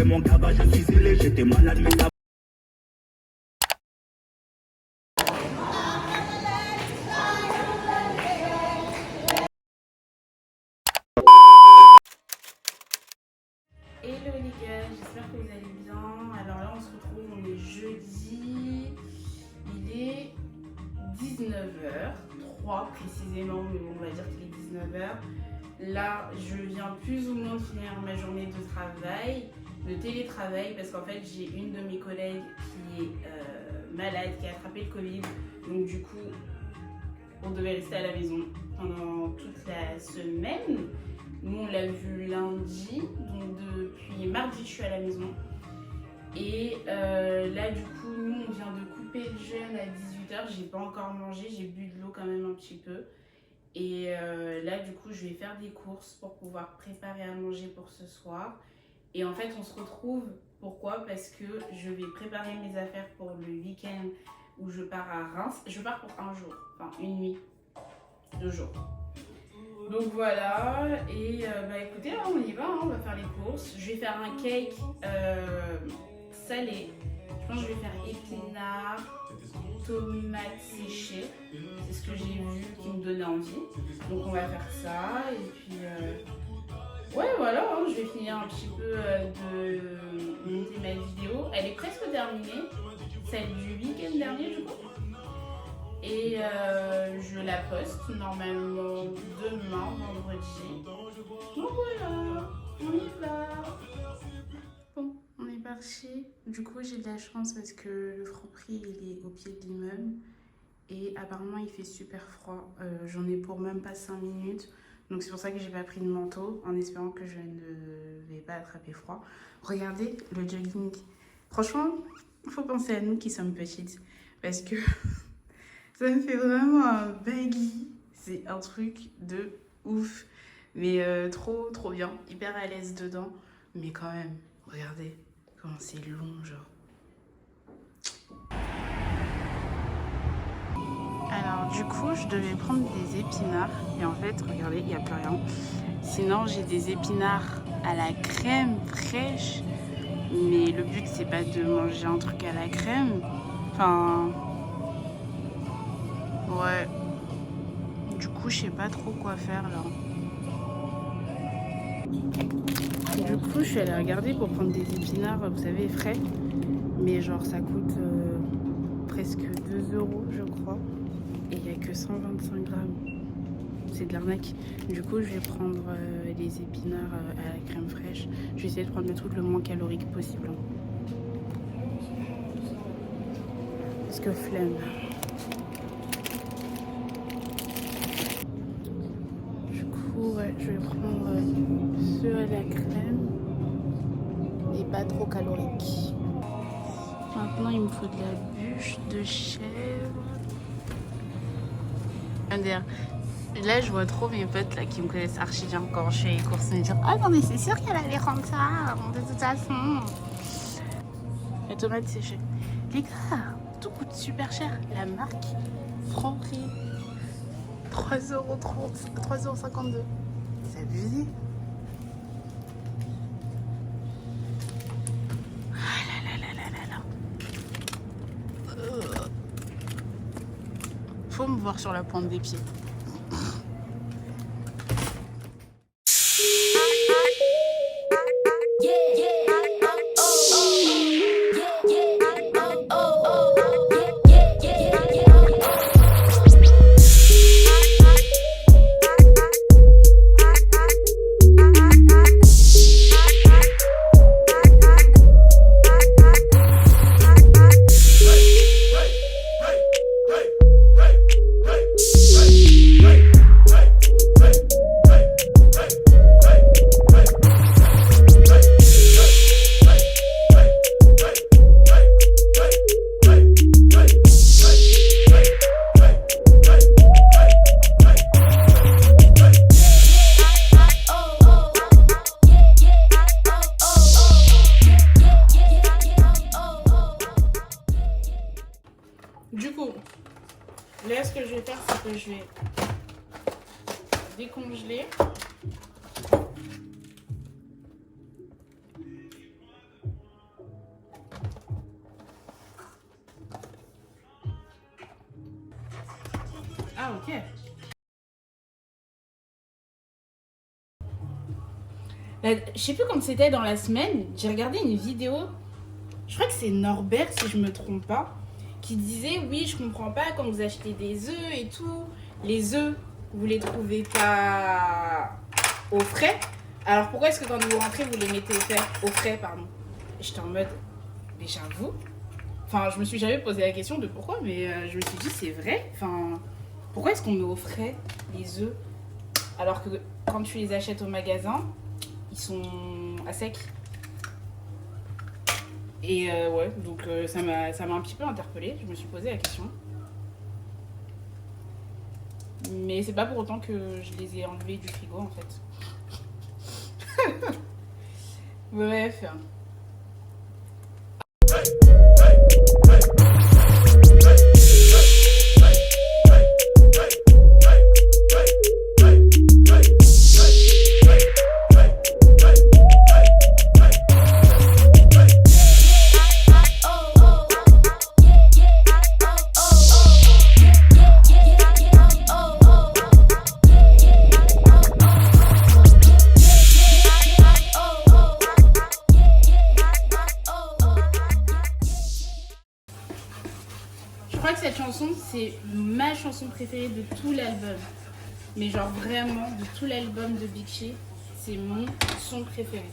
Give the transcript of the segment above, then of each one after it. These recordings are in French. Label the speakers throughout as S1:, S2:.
S1: fait mon cabas, je suis zélé, j'étais malade, mais ça.
S2: Hello les gars, j'espère que vous allez bien. Alors là on se retrouve, on est jeudi, il est 19h03 précisément, mais on va dire qu'il est 19h. Là je viens plus ou moins de finir ma journée de travail, de télétravail, parce qu'en fait j'ai une de mes collègues qui est malade, qui a attrapé le Covid. Donc du coup on devait rester à la maison pendant toute la semaine. Nous, on l'a vu lundi, donc depuis mardi, je suis à la maison. Et là, du coup, nous, on vient de couper le jeûne à 18h. J'ai pas encore mangé, j'ai bu de l'eau quand même un petit peu. Et là, du coup, je vais faire des courses pour pouvoir préparer à manger pour ce soir. Et en fait, on se retrouve, pourquoi? Parce que je vais préparer mes affaires pour le week-end où je pars à Reims. Je pars pour un jour, enfin une nuit, 2 jours. Donc voilà, et bah écoutez, là, on y va, hein, on va faire les courses. Je vais faire un cake salé. Je pense que je vais faire épinards, tomates séchées. C'est ce que j'ai vu qui me donnait envie. Donc on va faire ça, et puis ouais voilà, hein, je vais finir un petit peu de monter ma vidéo. Elle est presque terminée, celle du week-end dernier du coup. Et je la poste normalement demain, vendredi. Donc voilà, on y va. Bon, on est parti. Du coup, j'ai de la chance parce que le Franprix, il est au pied de l'immeuble. Et apparemment, il fait super froid. J'en ai pour même pas 5 minutes. Donc c'est pour ça que j'ai pas pris de manteau, en espérant que je ne vais pas attraper froid. Regardez le jogging. Franchement, il faut penser à nous qui sommes petites. Parce que... ça me fait vraiment un baggy. C'est un truc de ouf. Mais trop bien. Hyper à l'aise dedans. Mais quand même, regardez comment c'est long, genre. Alors du coup, je devais prendre des épinards. Et en fait, regardez, il n'y a plus rien. Sinon, j'ai des épinards à la crème fraîche. Mais le but, c'est pas de manger un truc à la crème. Enfin... ouais. Du coup, je sais pas trop quoi faire là. Du coup, je suis allée regarder pour prendre des épinards, vous savez, frais. Mais genre, ça coûte presque 2 euros, je crois. Et il n'y a que 125 grammes. C'est de l'arnaque. Du coup, je vais prendre les épinards à la crème fraîche. Je vais essayer de prendre le truc le moins calorique possible. Parce que flemme. Ouais, je vais prendre ceux à la crème et pas trop caloriques. Maintenant, il me faut de la bûche de chèvre. Là, je vois trop mes potes là, qui me connaissent archi bien quand je fais les courses me dire « Ah non, mais c'est sûr qu'elle allait rendre ça, de toute façon. » Les tomates séchées. Les gars, tout coûte super cher. La marque Franprix. 3,30 €, 3,52 €. C'est abusé. Ah là là là là là là. Faut me voir sur la pointe des pieds. Du coup, là, ce que je vais faire, c'est que je vais décongeler. Ah, ok. Je sais plus quand c'était dans la semaine, j'ai regardé une vidéo, je crois que c'est Norbert si je me trompe pas, qui disait oui je comprends pas quand vous achetez des œufs et tout, les œufs vous les trouvez pas au frais, alors pourquoi est-ce que quand vous rentrez vous les mettez au frais pardon. Et j'étais en mode, mais j'avoue, enfin je me suis jamais posé la question de pourquoi, mais je me suis dit c'est vrai, enfin pourquoi est-ce qu'on met au frais les œufs alors que quand tu les achètes au magasin ils sont à sec. Et ouais, donc ça m'a un petit peu interpellée. Je me suis posé la question. Mais c'est pas pour autant que je les ai enlevés du frigo en fait. Bref. Je crois que cette chanson, c'est ma chanson préférée de tout l'album. Mais genre vraiment, de tout l'album de Big Shea, c'est mon son préféré.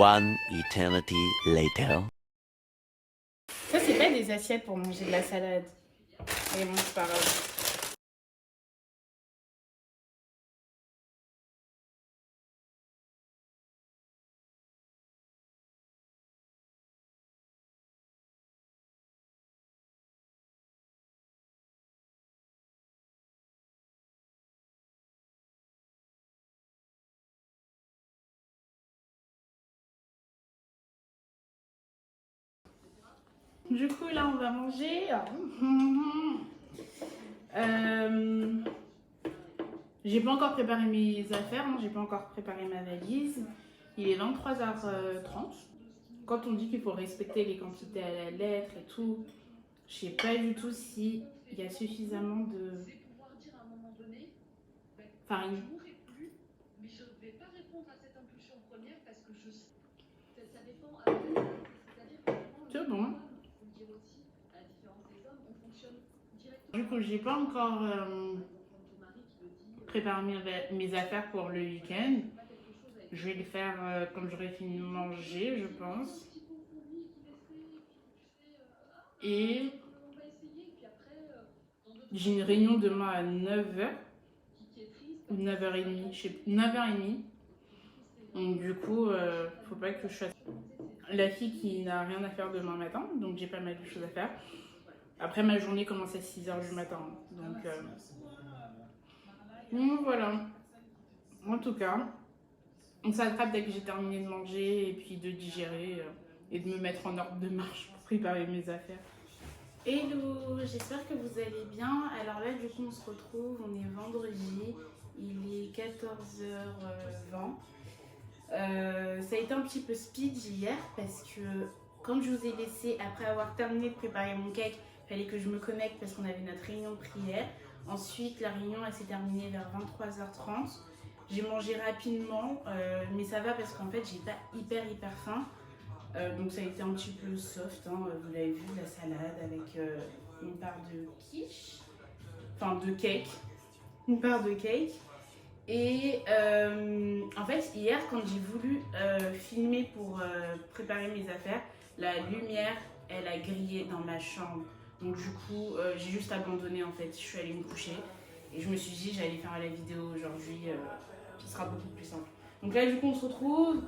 S3: One eternity later.
S2: Ça, c'est pas des assiettes pour manger de la salade. Et bon, c'est pas grave. Du coup, là, on va manger. J'ai pas encore préparé mes affaires, hein. J'ai pas encore préparé ma valise. Il est 23h30. Quand on dit qu'il faut respecter les quantités à la lettre et tout, je sais pas du tout s'il y a suffisamment de farine. C'est bon. Du coup, j'ai pas encore préparé mes affaires pour le week-end. Je vais le faire quand j'aurai fini de manger, je pense. Et j'ai une réunion demain à 9h ou 9h30, je sais 9h30. Donc du coup, faut pas que je fasse la fille qui n'a rien à faire demain matin, donc j'ai pas mal de choses à faire. Après, ma journée commence à 6h du matin, donc voilà. En tout cas, on s'attrape dès que j'ai terminé de manger et puis de digérer. et de me mettre en ordre de marche pour préparer mes affaires. Hello, j'espère que vous allez bien. Alors là, du coup, on se retrouve, on est vendredi, il est 14h20. Ça a été un petit peu speed hier parce que quand je vous ai laissé, après avoir terminé de préparer mon cake, il fallait que je me connecte parce qu'on avait notre réunion de prière. Ensuite, la réunion elle s'est terminée vers 23h30. J'ai mangé rapidement, mais ça va parce qu'en fait, j'ai pas hyper faim. Donc ça a été un petit peu soft, hein. Vous l'avez vu, la salade avec une part de quiche, enfin de cake, une part de cake. Et en fait, hier, quand j'ai voulu filmer pour préparer mes affaires, la lumière, elle a grillé dans ma chambre. Donc du coup, j'ai juste abandonné en fait. Je suis allée me coucher et je me suis dit j'allais faire la vidéo aujourd'hui, qui sera beaucoup plus simple. Donc là, du coup, on se retrouve.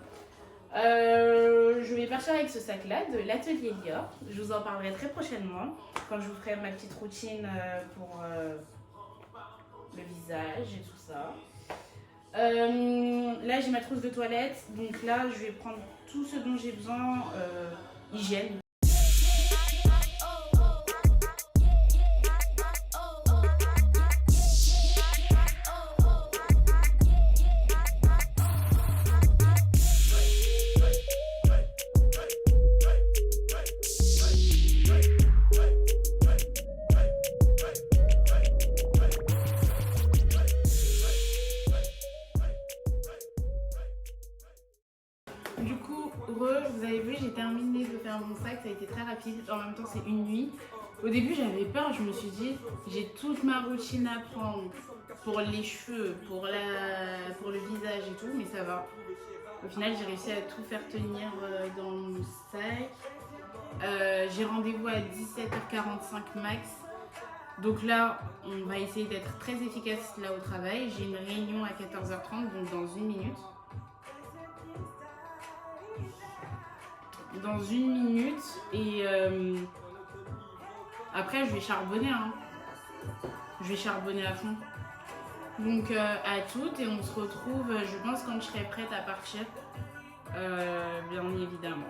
S2: Je vais partir avec ce sac-là de l'atelier Lior. Je vous en parlerai très prochainement quand je vous ferai ma petite routine pour le visage et tout ça. Là j'ai ma trousse de toilette, donc là je vais prendre tout ce dont j'ai besoin, hygiène. Du coup, vous avez vu, j'ai terminé de faire mon sac, ça a été très rapide, en même temps c'est une nuit. Au début j'avais peur, je me suis dit, j'ai toute ma routine à prendre pour les cheveux, pour le visage et tout, mais ça va. Au final j'ai réussi à tout faire tenir dans mon sac. J'ai rendez-vous à 17h45 max. Donc là, on va essayer d'être très efficace là au travail. J'ai une réunion à 14h30, donc dans une minute. Et après je vais charbonner, hein. Je vais charbonner à fond. Donc à toutes et on se retrouve, je pense, quand je serai prête à partir, bien évidemment.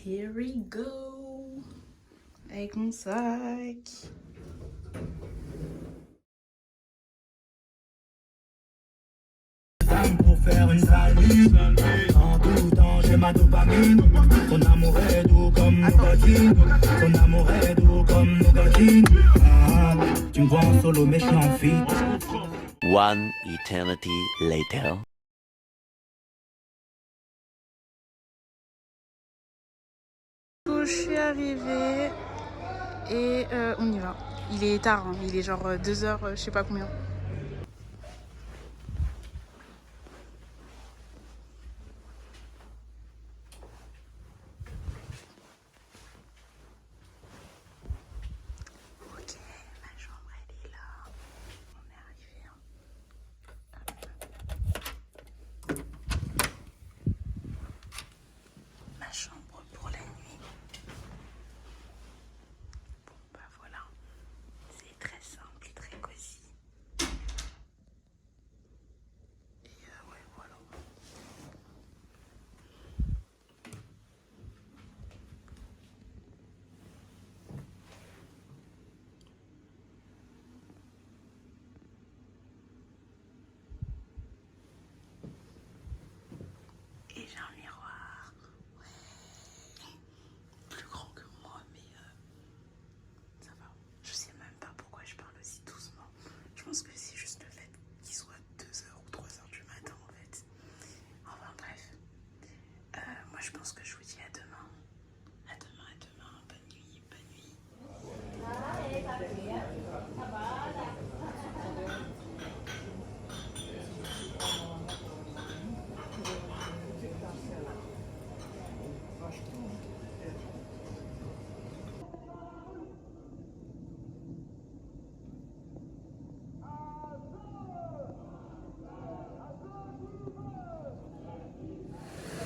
S2: Here we go, avec mon sac.
S1: Pour faire une sale vie. En tout temps j'ai ma dopamine. Ton amour est doux comme nicotine. Ton amour est doux comme nicotine. Tu me vois en solo mais je suis en feat.
S3: One eternity later.
S2: Je suis arrivée et on y va. Il est tard, hein. Il est genre 2h, je sais pas combien. Ok, ma chambre elle est là. On est arrivé. Ma chambre pour la nuit. Bon bah voilà. C'est très simple, très cosy.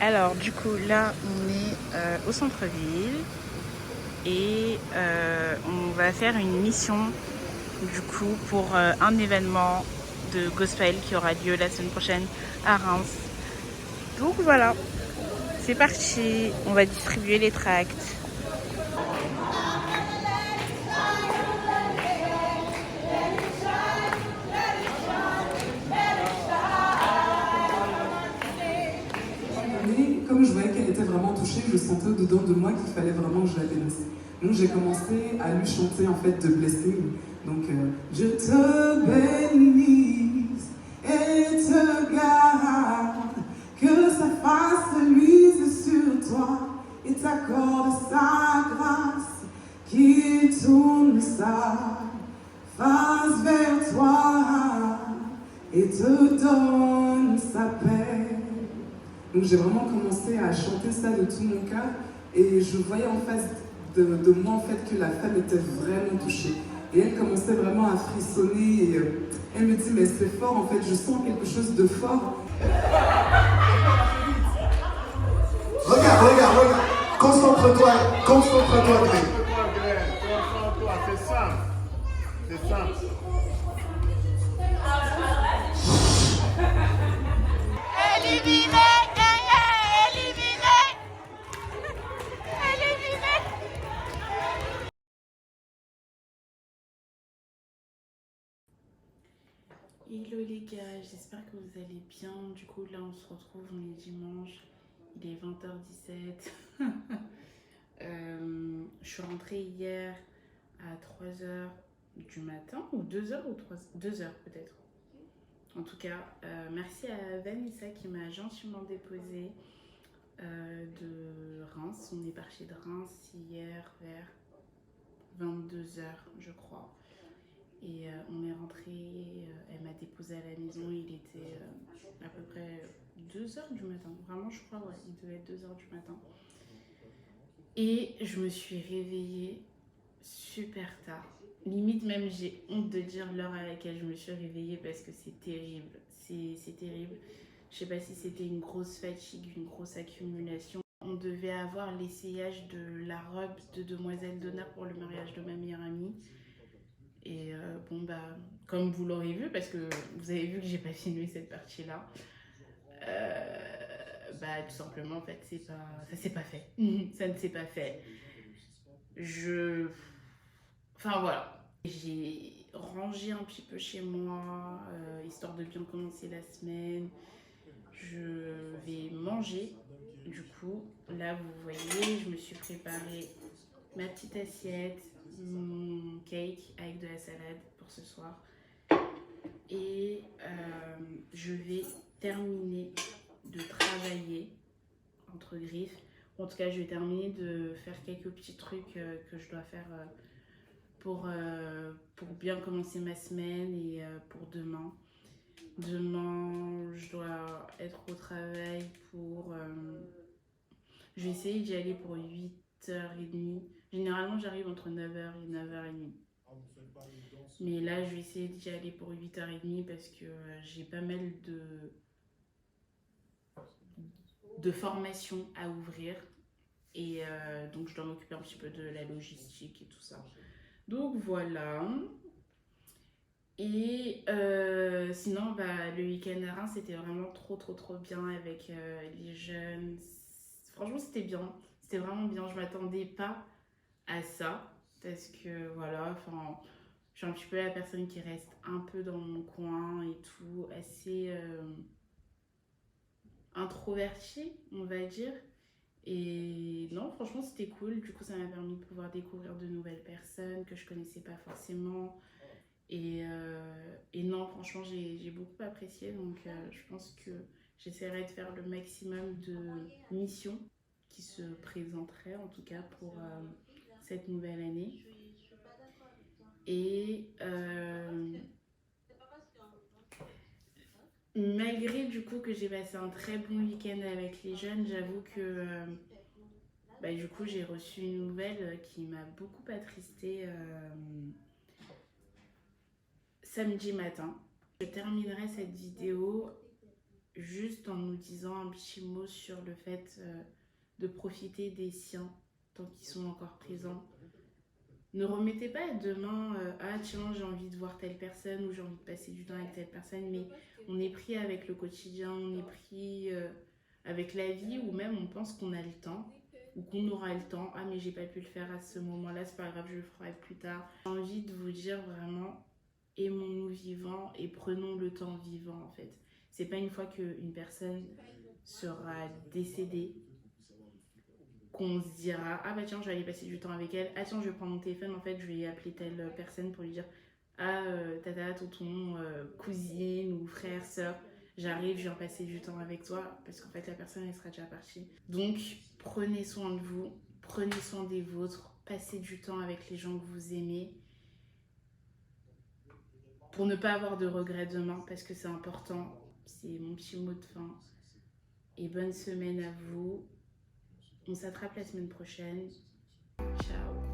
S2: Alors du coup là on est au centre-ville et on va faire une mission du coup pour un événement de gospel qui aura lieu la semaine prochaine à Reims. Donc voilà, c'est parti, on va distribuer les tracts.
S4: Comme je voyais qu'elle était vraiment touchée, je sentais au-dedans de moi qu'il fallait vraiment que je la bénisse. Donc j'ai commencé à lui chanter en fait de blessing. Donc je te bénisse et te garde, que sa face luise sur toi et t'accorde sa grâce, qu'il tourne sa face vers toi et te donne sa paix. Donc j'ai vraiment commencé à chanter ça de tout mon cœur et je voyais en face de moi en fait que la femme était vraiment touchée. Et elle commençait vraiment à frissonner et elle me dit mais c'est fort en fait, je sens quelque chose de fort.
S5: Regarde, concentre-toi, Greg.
S6: Concentre-toi, c'est simple. C'est simple.
S2: Hello les gars, j'espère que vous allez bien. Du coup là on se retrouve, on est dimanche, il est 20h17. Je suis rentrée hier à 3h du matin, ou 2h ou 2h peut-être. En tout cas, merci à Vanessa qui m'a gentiment déposée de Reims. On est parti de Reims hier vers 22h je crois. Et on est rentré, elle m'a déposé à la maison, il était à peu près 2h du matin. Vraiment, je crois, ouais, il devait être 2h du matin. Et je me suis réveillée super tard. Limite même, j'ai honte de dire l'heure à laquelle je me suis réveillée parce que c'est terrible. C'est terrible. Je sais pas si c'était une grosse fatigue, une grosse accumulation. On devait avoir l'essayage de la robe de Demoiselle Donna pour le mariage de ma meilleure amie. Et bon bah, comme vous l'aurez vu, parce que vous avez vu que j'ai pas filmé cette partie-là, bah tout simplement en fait ça s'est pas fait. Ça ne s'est pas fait. Enfin voilà. J'ai rangé un petit peu chez moi, histoire de bien commencer la semaine. Je vais manger. Du coup, là vous voyez, je me suis préparé ma petite assiette, mon cake avec de la salade pour ce soir. Et je vais terminer de travailler, entre griffes. En tout cas, je vais terminer de faire quelques petits trucs que je dois faire pour bien commencer ma semaine et pour demain. Demain, je dois être au travail pour... je vais essayer d'y aller pour 8h30. Généralement, j'arrive entre 9h et 9h30. Mais là, je vais essayer d'y aller pour 8h30 parce que j'ai pas mal de formations à ouvrir. Et donc, je dois m'occuper un petit peu de la logistique et tout ça. Donc, voilà. Et sinon, bah, le week-end à Reims, c'était vraiment trop bien avec les jeunes. Franchement, c'était bien. C'était vraiment bien. Je m'attendais pas à ça. Parce que, voilà, enfin... Je suis un petit peu la personne qui reste un peu dans mon coin et tout, assez introvertie, on va dire. Et non, franchement, c'était cool. Du coup, ça m'a permis de pouvoir découvrir de nouvelles personnes que je connaissais pas forcément. Et non, franchement, j'ai beaucoup apprécié. Donc, je pense que j'essaierai de faire le maximum de missions qui se présenteraient, en tout cas, pour cette nouvelle année. Et malgré du coup que j'ai passé un très bon week-end avec les jeunes, j'avoue que bah, du coup j'ai reçu une nouvelle qui m'a beaucoup attristée samedi matin. Je terminerai cette vidéo juste en nous disant un petit mot sur le fait de profiter des siens tant qu'ils sont encore présents. Ne remettez pas demain, ah tiens j'ai envie de voir telle personne ou j'ai envie de passer du temps avec telle personne, mais on est pris avec le quotidien, on est pris avec la vie, ou même on pense qu'on a le temps ou qu'on aura le temps. Ah mais j'ai pas pu le faire à ce moment-là, c'est pas grave, je le ferai plus tard. J'ai envie de vous dire vraiment, aimons-nous vivants et prenons le temps vivant en fait. C'est pas une fois qu'une personne sera décédée qu'on se dira ah bah tiens je vais aller passer du temps avec elle, ah tiens je vais prendre mon téléphone, en fait je vais appeler telle personne pour lui dire ah tata, tonton, cousine ou frère, soeur, j'arrive, je viens passer du temps avec toi, parce qu'en fait la personne elle sera déjà partie. Donc prenez soin de vous, prenez soin des vôtres, passez du temps avec les gens que vous aimez pour ne pas avoir de regrets demain, parce que c'est important. C'est mon petit mot de fin. Et bonne semaine à vous. On s'attrape la semaine prochaine. Ciao.